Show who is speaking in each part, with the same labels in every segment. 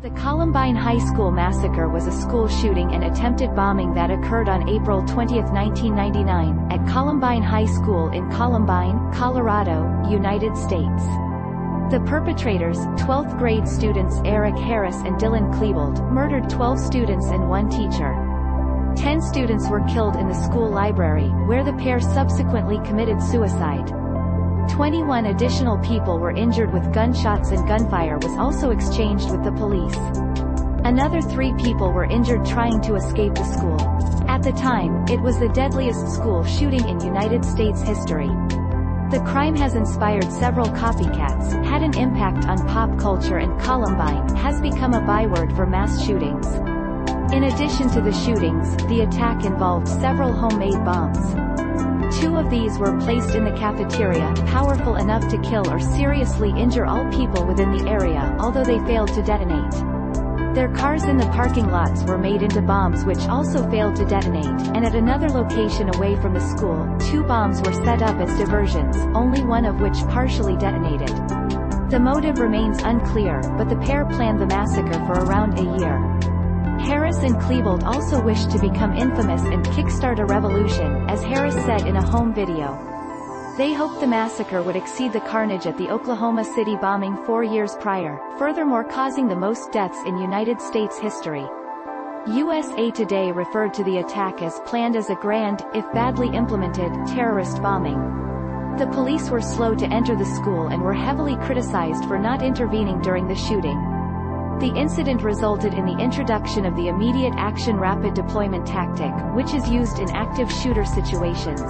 Speaker 1: The Columbine High School massacre was a school shooting and attempted bombing that occurred on April 20, 1999, at Columbine High School in Columbine, Colorado, United States. The perpetrators, 12th grade students Eric Harris and Dylan Klebold, murdered 12 students and one teacher. 10 students were killed in the school library, where the pair subsequently committed suicide. 21 additional people were injured with gunshots and gunfire was also exchanged with the police. Another 3 people were injured trying to escape the school. At the time, it was the deadliest school shooting in United States history. The crime has inspired several copycats, had an impact on pop culture, and Columbine has become a byword for mass shootings. In addition to the shootings, the attack involved several homemade bombs. 2 of these were placed in the cafeteria, powerful enough to kill or seriously injure all people within the area, although they failed to detonate. Their cars in the parking lots were made into bombs which also failed to detonate, and at another location away from the school, 2 bombs were set up as diversions, only one of which partially detonated. The motive remains unclear, but the pair planned the massacre for around a year. Harris and Klebold also wished to become infamous and kickstart a revolution, as Harris said in a home video. They hoped the massacre would exceed the carnage at the Oklahoma City bombing 4 years prior, furthermore causing the most deaths in United States history. USA Today referred to the attack as planned as a grand, if badly implemented, terrorist bombing. The police were slow to enter the school and were heavily criticized for not intervening during the shooting. The incident resulted in the introduction of the immediate action rapid deployment tactic, which is used in active shooter situations.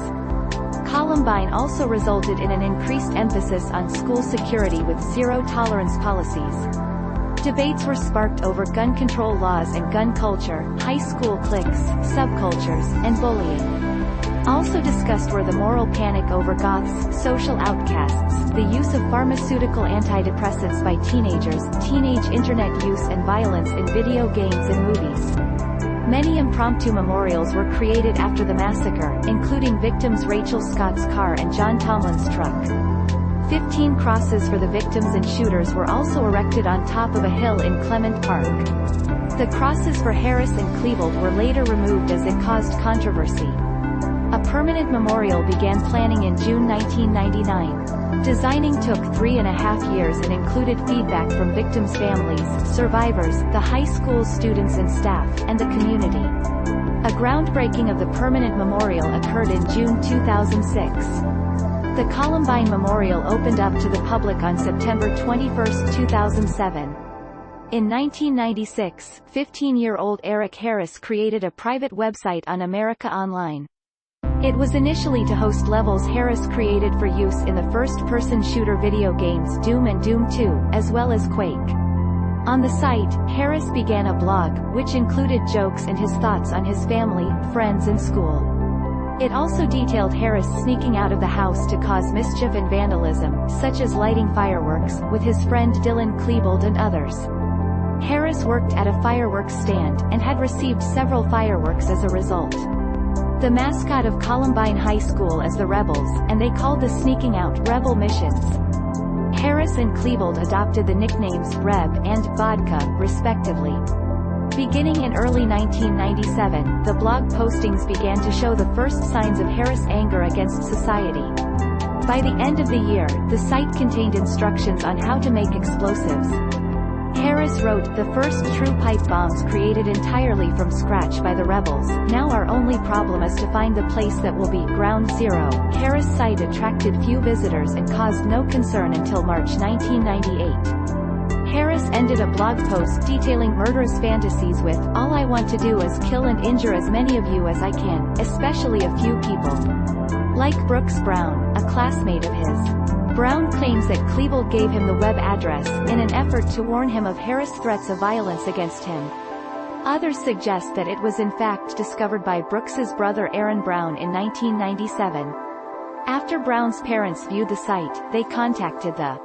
Speaker 1: Columbine also resulted in an increased emphasis on school security with zero-tolerance policies. Debates were sparked over gun control laws and gun culture, high school cliques, subcultures, and bullying. Also discussed were the moral panic over goths, social outcasts, the use of pharmaceutical antidepressants by teenagers, teenage internet use and violence in video games and movies. Many impromptu memorials were created after the massacre, including victims Rachel Scott's car and John Tomlin's truck. 15 crosses for the victims and shooters were also erected on top of a hill in Clement Park. The crosses for Harris and Klebold were later removed as it caused controversy. A permanent memorial began planning in June 1999. Designing took 3.5 years and included feedback from victims' families, survivors, the high school's students and staff, and the community. A groundbreaking of the permanent memorial occurred in June 2006. The Columbine Memorial opened up to the public on September 21, 2007. In 1996, 15-year-old Eric Harris created a private website on America Online. It was initially to host levels Harris created for use in the first-person shooter video games Doom and Doom 2, as well as Quake. On the site, Harris began a blog, which included jokes and his thoughts on his family, friends and school. It also detailed Harris sneaking out of the house to cause mischief and vandalism, such as lighting fireworks, with his friend Dylan Klebold and others. Harris worked at a fireworks stand, and had received several fireworks as a result. The mascot of Columbine High School is the Rebels, and they called the sneaking out Rebel Missions. Harris and Klebold adopted the nicknames Reb and Vodka, respectively. Beginning in early 1997, the blog postings began to show the first signs of Harris' anger against society. By the end of the year, the site contained instructions on how to make explosives. Harris wrote, "The first true pipe bombs created entirely from scratch by the rebels. Now our only problem is to find the place that will be ground zero." Harris' site attracted few visitors and caused no concern until March 1998. Harris ended a blog post detailing murderous fantasies with, "All I want to do is kill and injure as many of you as I can, especially a few people." Like Brooks Brown, a classmate of his. Brown claims that Klebold gave him the web address, in an effort to warn him of Harris' threats of violence against him. Others suggest that it was in fact discovered by Brooks's brother Aaron Brown in 1997. After Brown's parents viewed the site, they contacted the